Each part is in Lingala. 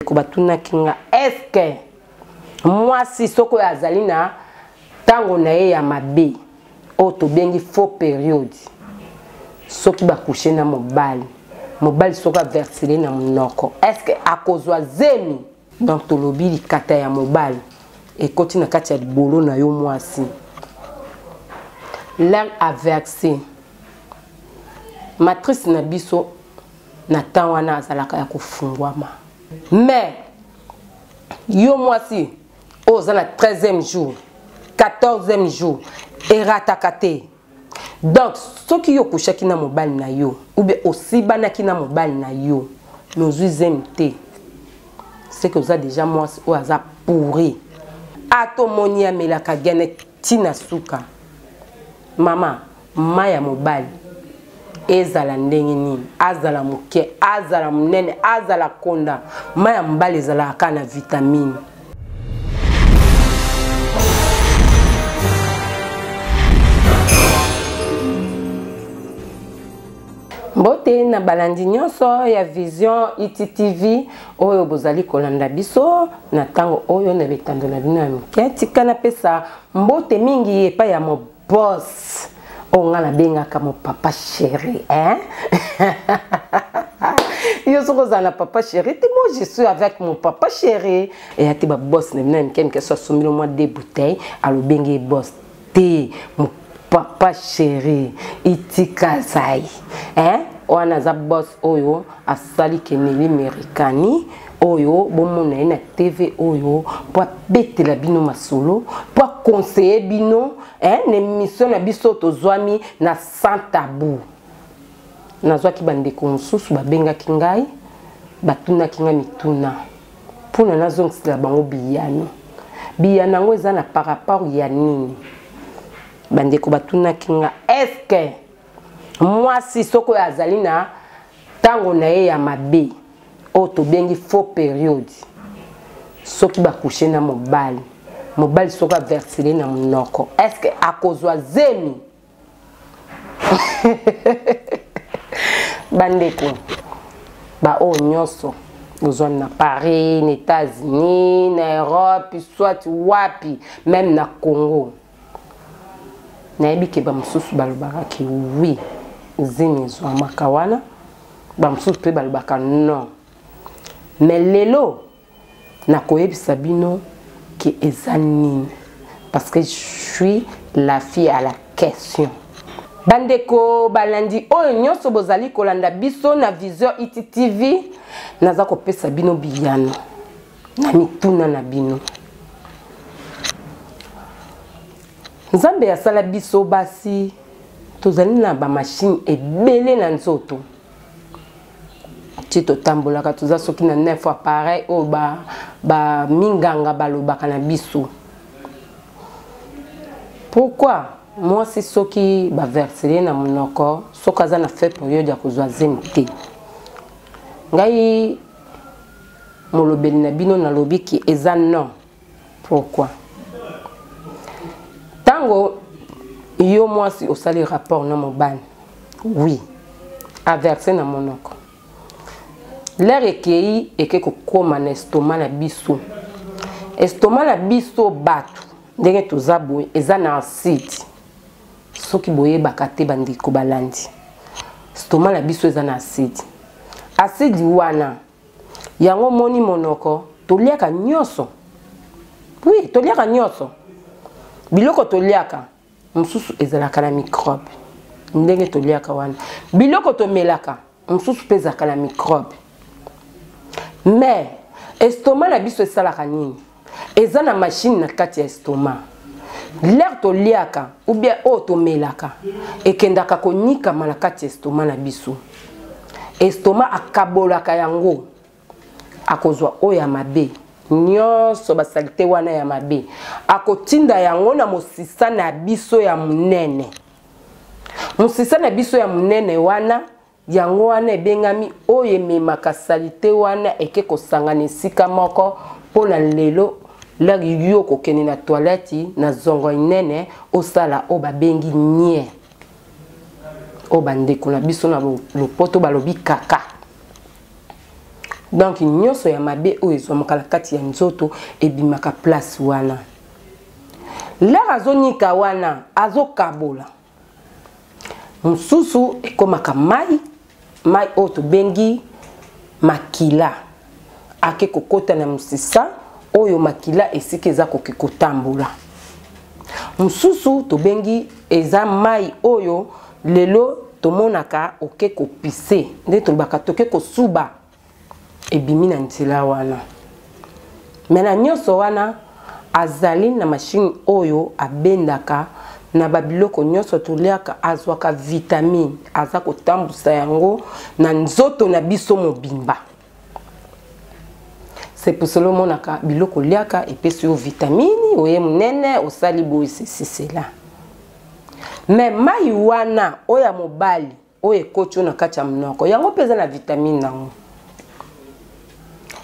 Kobatuna kinga eske mwasi soko ya zalina tango na ye ya mabe o to bengi faux période soki ba coucher na mobali soko versele na munoko eske akozwa zemi donc to lobi likata ya mobali e koti na kati ya libolo na yo mwasi l'air a versé matrice na biso na temps wana azalaka ya kofungwama mais yo mwasi oza na 13e jour 14e jour eratakate donc soki yo kushaki na mobali na yo ou bien osibanaki na mobali na yo nozwizem te c'est que oza déjà mwasi o aza pourri atomoni amelaka gene tina suka mama maya mobali ezala ndenge nini azala muke azala munene azala konda maya mobali ezala kana vitamine Mbote na balandi nyonso ya Vision ITTV oyo bozali kolanda biso na tango oyo na betando na bino ya mike kana pesa mbote mingi epa ya mo boss on a benga comme papa chéri hein yo soko za na papa chéri te moi je suis avec mon papa chéri et ati ba boss na bino mike que soit somilo moi des bouteilles alo bengi boss te mon papa chéri itika sai hein wana za boss oyo asali keneli amerikani oyo bomona na TV oyo pour betela bino masolo pour conseiller bino émission na biso tozwami na sans tabou nazwaki bandeko mosusu babengaki ngai batunaki nga mituna mpona nazongisela bango biyano yango eza na par rapport ya nini bandeko batunaki nga eske mwasi soko ya azali na tango na ye ya mabe o to bengi faux période soki ba coucher na mobali soka versele na munoko eske akozwa zemi bandeko ba o nyonso ozwa na Paris na États-Unis na Europe soit wapi même na Congo na ebike ba mususu balobaka ki oui zemi zwa makawana ba mususu pe balobaka non mais lelo na koyebisa bino qui est anine parce que je suis la fille à la question bandeko balandi oyo nyonso bozali kolanda biso na Vision ITTV naza kopesa bino biyano na mituna na bino Nzambe ya sala biso basi tozali na ba machine ebele na nzoto tito tambolaka toza soki na 9 appareil o ba minganga balobaka na biso pourquoi moi si soki ba versele na munoko soki aza na fait période ya kozwa zemte ngai molobeli na bino na lobi ki eza non pourquoi tango yo moi si osali rapport na mobali oui a verser na munoko l'air ekei eke kokoma na estomac na biso estomac na biso batu ndenge toza boye eza na acide soki boyebaka te bandeko balandi estomac na biso eza na acide wana yango moni monoko toliaka nyonso oui toliaka nyonso biloko toliaka mususu ezalaka na microbe ndenge toliaka wana biloko tomelaka mususu pe ezalaka na microbe mais estomac na biso esalaka nini eza na machine na kati ya estomac l'air toliaka ou bien o tomelaka ekendaka konikama na kati ya estomac na biso estomac akabolaka yango akozwa oyo ya mabe nyonso basalite wana ya mabe akotinda yango na mosisa na biso ya munene mosisa na biso ya munene wana yango wana ebengami oyo ememaka salite wana eke kosangana esika moko mpona lelo lagi yo kokende na toilette na zongo inene osala o babengi nie o bandeko na biso na lopoto balobi kaka donc nyonso ya mabe oyo ezwamaka na kati ya nzoto ebimaka place wana. Lere azonika wana azokabola mosusu ekomaka mai oyo tobengi makila ake kokota na musisa oyo makila esika eza koki kotambola. Mosusu tobengi eza mai oyo lelo tomonaka oke kopise nde tolobaka toke kosuba ebimi na nzela wana. Mena nyonso wana azali na machine oyo abendaka na babiloko nyonso toliaka azwaka vitamine aza kotambusa yango na nzoto na biso mobimba. C'est pour cela monaka biloko liaka epesi yo vitamine oye munene osali boye c'est là. Mais mai wana oya mobali oye kocho na kati ya mnoko yango peza na vitamine nango.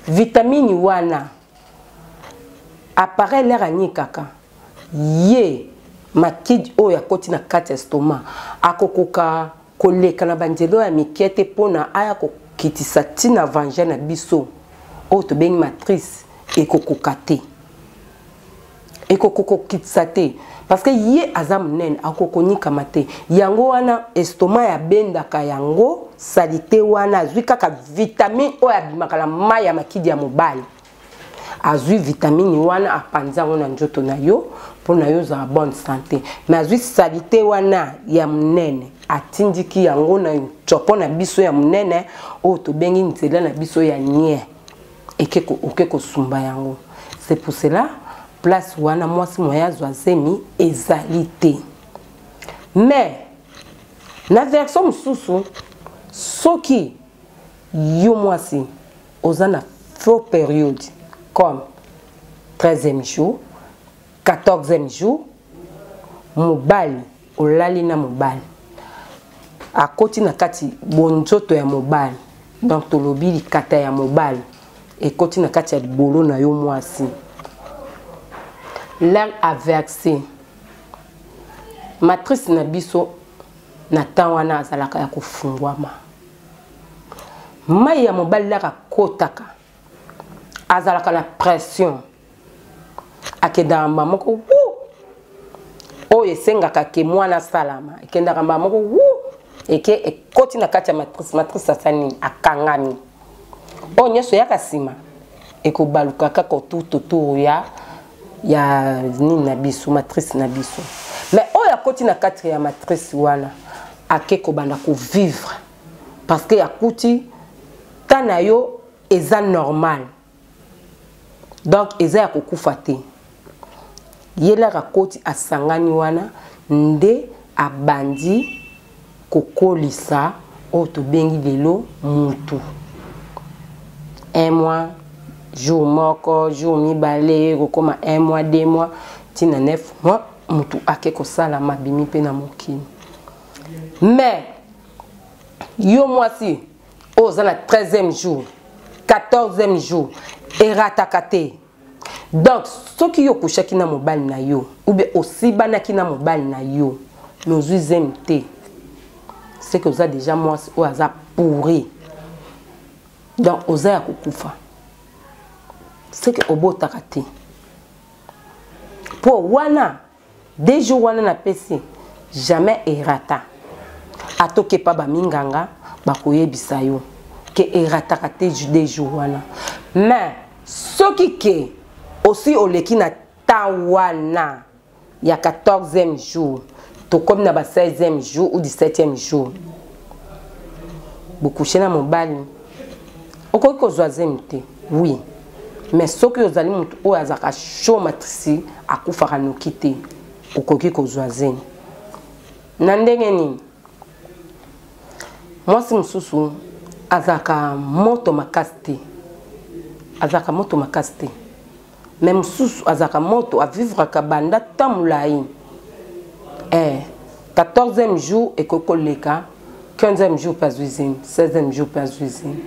Vitamine wana apparaît l'air anikaka ye makidi oyo akoti na kati ya stoma akokoka koleka na banzelo ya mikete pona aya kokitisa tina vanje na biso oyo tobengi matrice ekokoka te ekokokokitisa te parce que ye aza munene akokonikama te yango wana estoma ya bendaka yango salite wana azwi kaka vitamine oyo abimaka na mai ya makidi ya mobali. Azui vitamine wana apanza wana njoto na yo pona yo za bonne santé. Mais azui salite wana ya munene atindiki yango na chopo na biso ya munene o to bengi nzela na biso ya nie ekeko okeko sumba yango. C'est pour cela place wana mwasi moya zwazemi ezalite. Mais na version mususu soki yo mwasi ozana faux période comme 13e jour, 14e jour, mobali, olali na mobali. Akoti na kati bonjoto ya mobali. Donc tolobi likata ya mobali. Ekoti na kati ya bolo na yo mwasi. L'air a versé. Matrice na biso na temps wana azalaka ya kofungwama. Mai ya mobali l'air kotaka. Azalaka la pression akenda moko o esengaka ke mwana salama ekenda moko eke ekoti na kati ya matrice asani akangami o nyeso yaka sima ekobaluka kaka tuto ya nini na biso matrice na biso. Mais o ya koti na kati ya matrice wana akeko banda ko vivre parce que yakuti tana yo eza normal. Donc eza ya kokufa te. Yela rakoti asangani wana nde abandi kokolisa o to bengi lelo mutu. Un mois, jour moko, jour mibale, kokoma 1 mois, 2 mois, tina 9 mois, mutu akeko sala mabimi pe na mokini. Mais yo mwasi oza na 13e jour, 14e jour, eratakate. Donc, ce qui yo kushaki na mobile na yo, ou bien aussi banaki na mobile na yo, nos UZMT, c'est que vous avez déjà moi ou hasard pourri. Donc, vous avez kukufa. C'est que obo takate. Pour wana, des jours wana na PC, jamais erata. Atoke pa ba minganga, ba koyebisa yo. Que eratakate des jours wana. Mais ce qui est aussi au leki na tawana ya 14e jour to comme na ba 16e jour ou 17e jour beaucoup chena mobali okoki kozwazemi te oui mais soki ozali mutu oyo azaka show matrisi akufaka noki te okoki kozwazemi na ndenge nini mwasi mususu azaka moto makasi te azaka moto makasi te même sous azaka moto à vivre kabanda tamulai 14e jour et kokoleka 15e jour pas usine 16e jour pas usine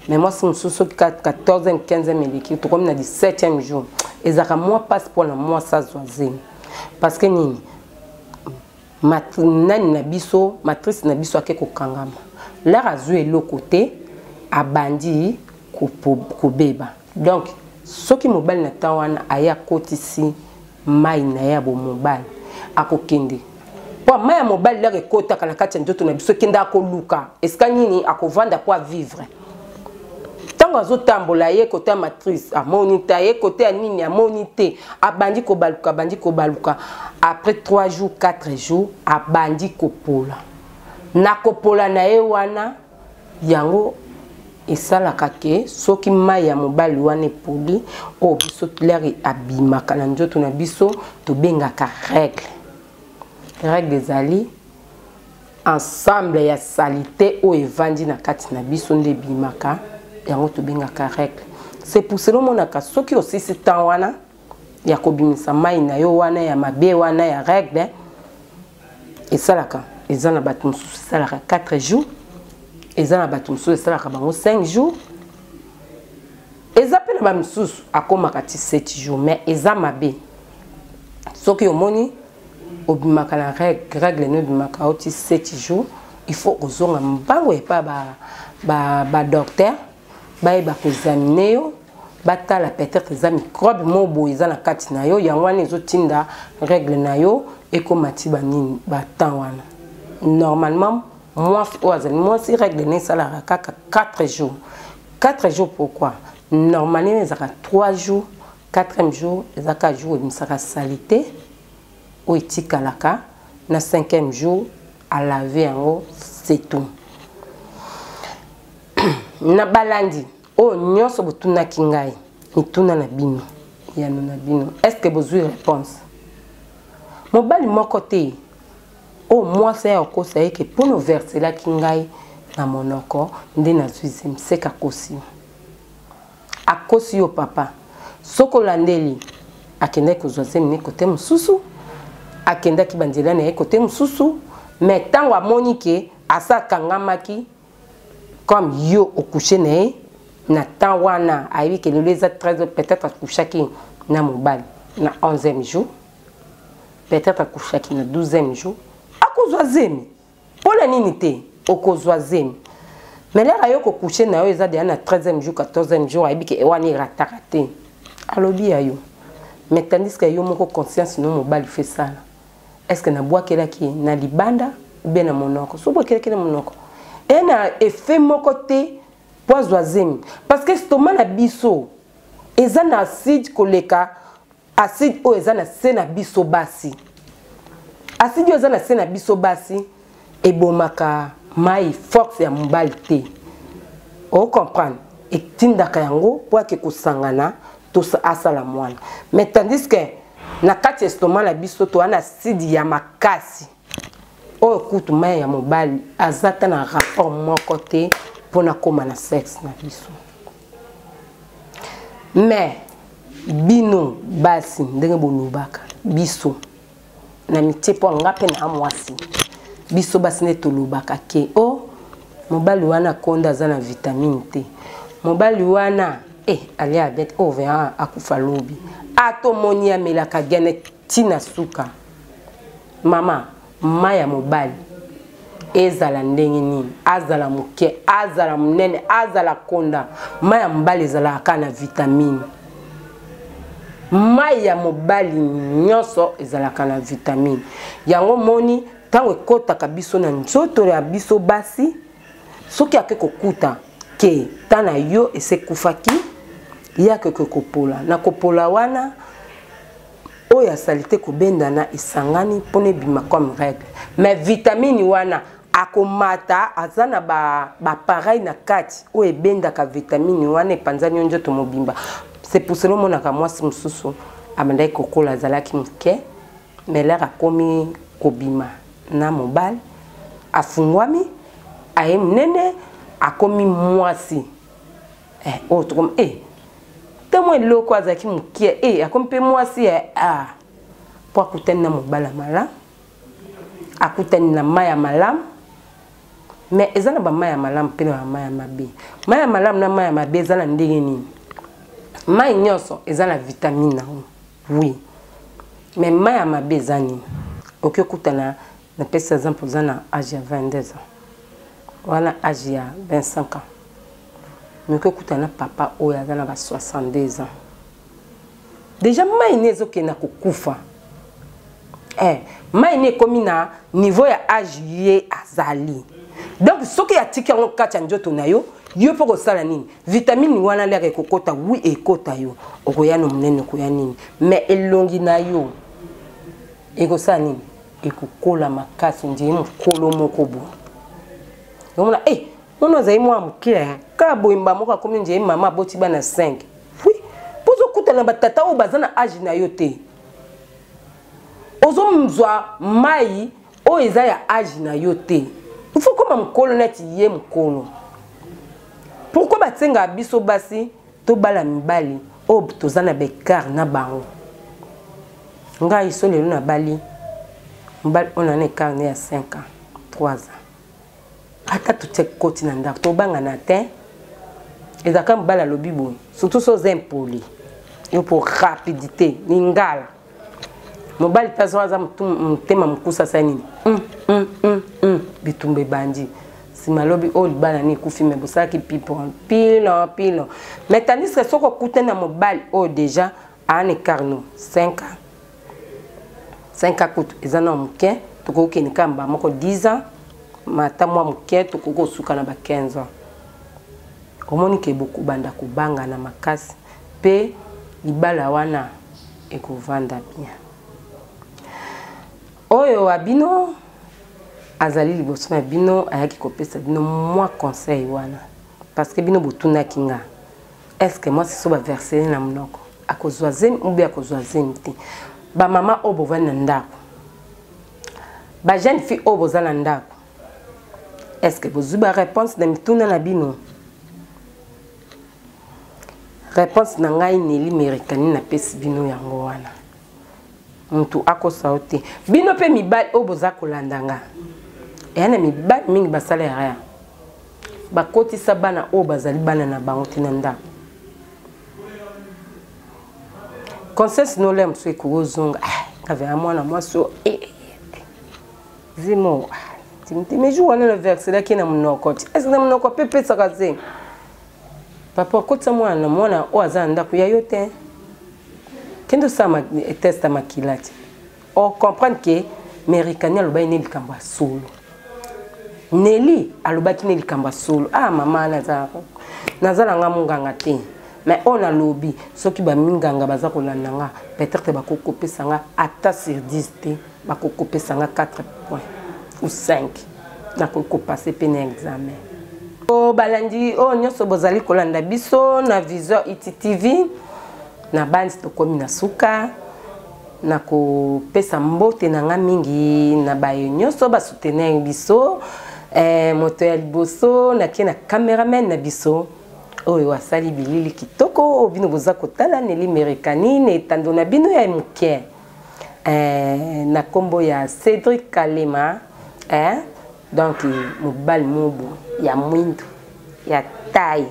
mais moi c'est sous 14e 15e eleki to comme na 17e jour ezaka moi passe pour la moi ça zoazine parce que nini nani na biso matrice na biso akeko kangama la razu elo côté abandi kobeba. Donc soki mobali na temps wana aya kotisi mai na ya bo mobali akokende po mai ya mobali la rekota kana kati ya ndoto na biso kenda akoluka eska nini akovanda po vivre tango azotambola ye côté matrice amoni ta ye côté ya nini amoni te abandi kobaluka après 3 jours 4 jours abandi kopola na kopola na ye wana yango esalaka ke soki mai ya mobali wana epoli o biso lere abimaka na nzoto na biso tobengaka règle ezali ensemble ya salite o evandi na kati na biso nde bimaka yango tobengaka règle. C'est pour cela monaka soki osisi temps wana ya kobimisa mai na yo wana ya mabe wana ya règle esalaka ezana bato mosusu esalaka 4 jours ezana bato mosusu esalaka bango 5 jours eza pe na bamisusu akomaka ti 7 jours mais eza mabe soki omoni obimaka na règle no obimaka oti 7 jours il faut ozonga mbango epa ba docteur bayeba koexamine yo batala peut-être eza microbe mobo eza na kati na yo yango wana ezotinda règle na yo ekomati banini batemps wana normalement moi si règle nesalaka kaka 4 jours 4 jours pourquoi normalement ezaka 3 jours 4e jour ezaka jour ebimisaka salite o etikalaka na 5e jour à laver yango c'est tout na balandi o nyonso botunaki ngai mituna na bino yano na bino est-ce que bozwi réponse mobali moko te o mwasi ya okosa yeke mpono verselaki ngai na monoko nde nazwi zemseka akosi yo papa soko olandeli akendaki kozwa zemi ne kote mosusu akendaki banzela na ye kote mosusu mais ntango amoni ke asakangamaki comme yo okuche na ye na temps wana ayebi ke lelo eza 13 peut-être akushaki na mobali na 11e jour peut-être akushaki na 12e jour akozwa zemi mpona nini te okozwa zemi mais lera yo kokushe na yo eza deya na 13e jour 14e jour ayebi ke wana erataka te alobi ya yo mais tandis que yo moko conscience no mobali fait ça est-ce que nabwakelaki na libanda ou bien na monoko so bwakelaki na monoko et na effet moko te poazwa zemi parce que stoma na biso eza na acide koleka acide o eza na se na biso basi acide o eza na se na biso basi ebomaka mai force ya mobali te o comprendre etindaka yango po ake kosangana to asala mwana mais tandis que na kati estoma na biso to ana acide ya makasi o kutu mai ya mobali azata na rapport moko te pona koma na sexe na biso mais bino basi ndenge bolobaka biso na mitie po ngape na mwasi biso basi ne tolobaka ke o mobali wana konda za na vitamine te mobali wana alia bet o vient akufa lobi ato moni amelaka gene tina suka mama maya mobali ezala ndenge nini azala muke azala munene azala konda maya mobali ezalaka na vitamine maya mobali nyonso ezalaka na vitamine yango moni tango ekotaka biso na nzoto ya biso basi soki ake kokuta ke tana yo esekufaki yake kopola na kopola wana oya salite kobendana isangani mpona ebima comme règle mais vitamine wana akomata azana ba pareil na kati o ebendaka vitamine wana epanzani nzoto mobimba c'est pour cela monaka mwasi mosusu amandaki kokola azalaki moke mais lera akomi kobima na mobali afungwami aye munene akomi mwasi autre comme temo eloko azalaki mokie akomi mpe mwasi po akutani na mobali malamu akutani na mai ya malamu mais eza na bamai ya malamu mpe na bamai ya mabe mai ya malamu na mai ya mabe eza na ndenge nini mai nyonso eza na vitamine nango oui mais mai ya mabe eza nini oki okutana na pesa exemple oza na age ya 22 ans wana age ya 25 ans mais que kutana papa oyo aza na ba 62 ans déjà maine ezoke na kokufa maine komi na niveau ya âge ye azali donc soki atiki yango kati ya nzoto na yo yo po kosala nini vitamine wana lere ekokota wi ekota yo okoya no munene koya nini mais elongi na yo ekosala nini ekokola makasi ndie mokolo moko bo yomona ono azali mwa moke ka boyimba moko akomi ndie mama aboti bana 5 oui pozo kutana batata oyo baza na âge na yo te ozo mzwa mai oyo eza ya âge na yo te il faut koma mokolo neti ye mokolo pourquoi batenga biso basi to bala mibali oyo toza na bekar na bango ngai so lelo na bali mbali on a ekar ne ya 5 ans 3 ans ata tutie koti na ndako tobanga na te ezaka mbala lobi boye surtout so impoli yo pour rapidité ningala mobali tazoaza mutema mukusa sanini bitumbe bandi simalobi o libala ni kufi me bosaki pilo mais tandis que soko kutena mobali o déjà ane carno 5 ans 5 ans kutu ezana muke tokoke ni kamba moko 10 ans mata mwa muke tokoko suka na ba 15 ans komoni ke boku banda kubanga na makasi pe libala wana ekovanda bien oyo abino azali liboso na bino ayaki kopesa bino mwa conseil wana parce que bino botuna kinga est-ce que moi c'est so ba verser na mnoko akozwa zemi ubi akozwa zemi te ba mama obo vana ndako ba jeune fille obo zala ndako est-ce que bozuba réponse na mituna na bino réponse na ngai neli amerikani na pesi bino yango wana muntu akosa ote bino pe mibali oboza kolandanga yana mibali mingi basala ya bakotisa bana o bazali bana na bango tina ndako conscience no lem so ekozonga kave amwana mwaso zimo timte meju wana le verset là qui na mnoko est-ce que na mnoko pepe sakaze papa kotsa mwana o azana ndako ya yote kendo sama testa makilati on comprendre que amerikani aloba ne likamba solo neli aloba ki ne likamba solo mama nazala nga munganga te mais on a lobby soki ba minganga baza kolandanga peut-être ba kokopesa nga ata sur 10 te ba kokopesa nga 4 points ou 5 na kokopasa pe na examen balandi nyoso bozali kolanda biso na Visor ITTV na bandi tokomi na suka na ko pesa mbote na nga mingi na bayo nyoso ba soutenir biso moto ya liboso na kena cameraman na biso oyo asali bilili kitoko obino boza kotala neli amerikani ne tando na bino ya muke na kombo ya Cédric Kalema donc mobali mobo ya mwindo ya taille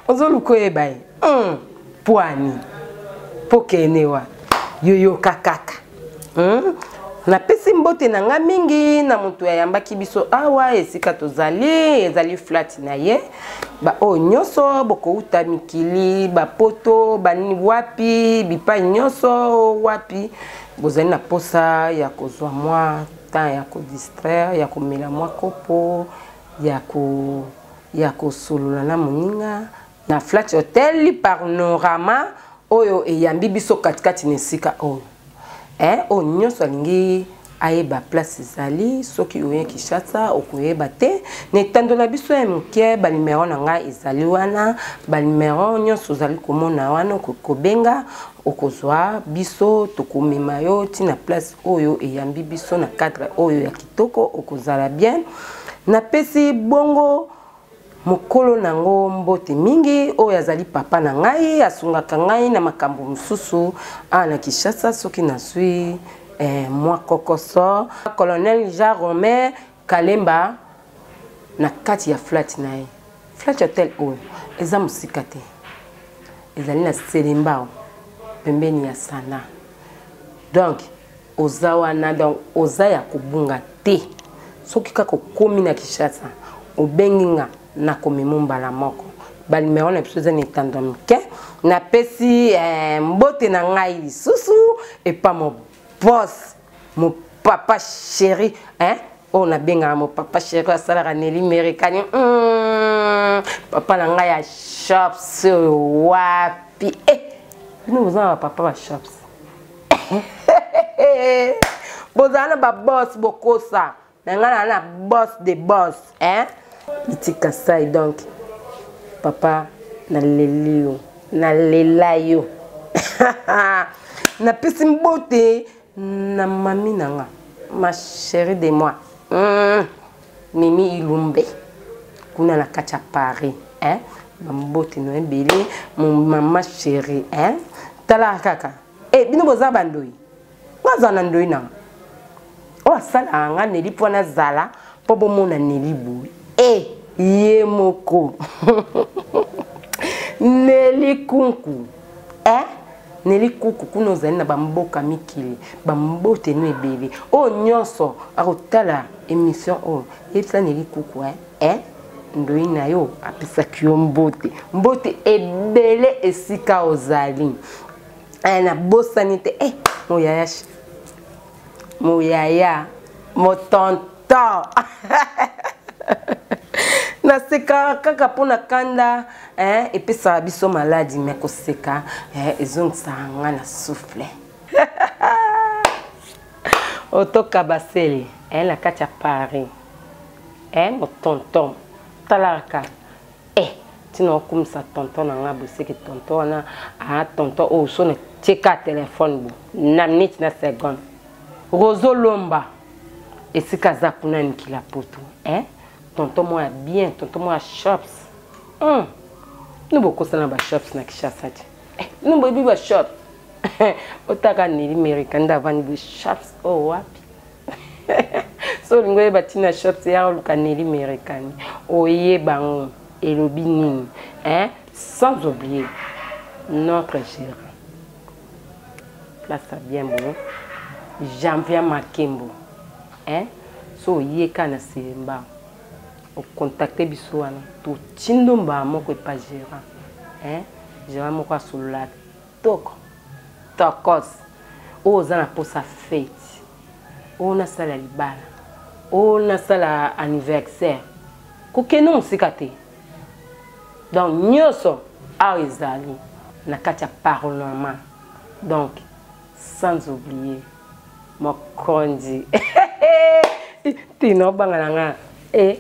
ozoluko ebai poani pokenewa yoyo kakaka na pesi mbote na nga mingi na mutu yambaki biso awa esika tozali ezali flat na ye ba o nyoso boko uta mikili ba poto banini wapi bipa nyoso wapi bozali na posa ya kozwa mwa temps ya ko distraire ya komela mwa kopo ya kosolola na moninga na Flat Hotel Panorama oyo eyambi biso katikati nesika oyo o nyonso alingi ayeba place ezali soki oye Kinshasa okoyeba te netandola biso ya moke balimero na ngai ezali wana balimero nyonso ozali komona wana kobenga okozwa biso tokomema yo tina place oyo eyambi biso na cadre oyo ya kitoko okozala bien na pesi bongo mokolo nango mbote mingi oyo azali papa na ngai asungaka ngai na makambo mususu na Kinshasa soki nasui moi kokoso colonel Jean Romain Kalemba na kati ya flat na ye Flat Hotel oyo eza musika te ezali na Selembao pembeni ya Sana donc oza wana donc oza ya kobunga te soki kaka komi na Kinshasa obenginga na komimumba la moko ba numéro na biso zani tandomike na pesi mbote na ngai lisusu et pas mon boss mon papa chéri hein on a bien mon papa chéri asala kaneli amerikani papa na ngai ya shops wapi nous avons papa wa shops bozana ba boss bokosa nanga na boss de boss hein itika sai donc papa na lelio na lelayo na pesi mbote na mami nanga ma chérie de moi Mimi Ilumbe kuna na kacha Paris hein mbote no ebele mon maman chérie hein tala kaka bino boza bandoi bazana ndoi na o sala nga neli pona zala po bomona neli bu ye moko neli kunku neli kuku kuno zali na bamboka mikili bambote no ebele o nyonso akotala émission o epsa neli kuku ndoi na yo apisaki yo mbote ebele esika ozali na bosani te moyaya motonton na seka kaka pona kanda epesa biso maladi me koseka ezongisa nga na souffle otoka baseli na kati ya Paris motonton talaka tino okumisa tonton na nga boseki tonton wana tonton oyo so na tieka telefone bo na minute na seconde Rozo Lomba esika za kuna nikila poto tonton moi bien tonton moi shops nous beaucoup ça na ba shops na Kinshasa nous bobi ba shop otaka ni americain ndavani ba shops wapi so lingoye batina shops ya lukaneli americain oye bango elobi nini sans oublier notre gérant là ça bien bon Janvier Makembo so yeka na semba o contacter biso wana to tindomba moko pa gérant gérant moko solola tokos o zana pour sa fête o na sala libala o na sala anniversaire ko kenon sikate donc nyoso a ezali na katia parlement donc sans oublier Mokondi tino bangana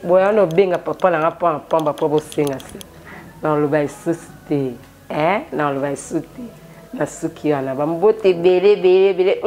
boya no benga papa na nga pamba po senga se na lo ba susute na lo ba susute na suki ana ba mbote bele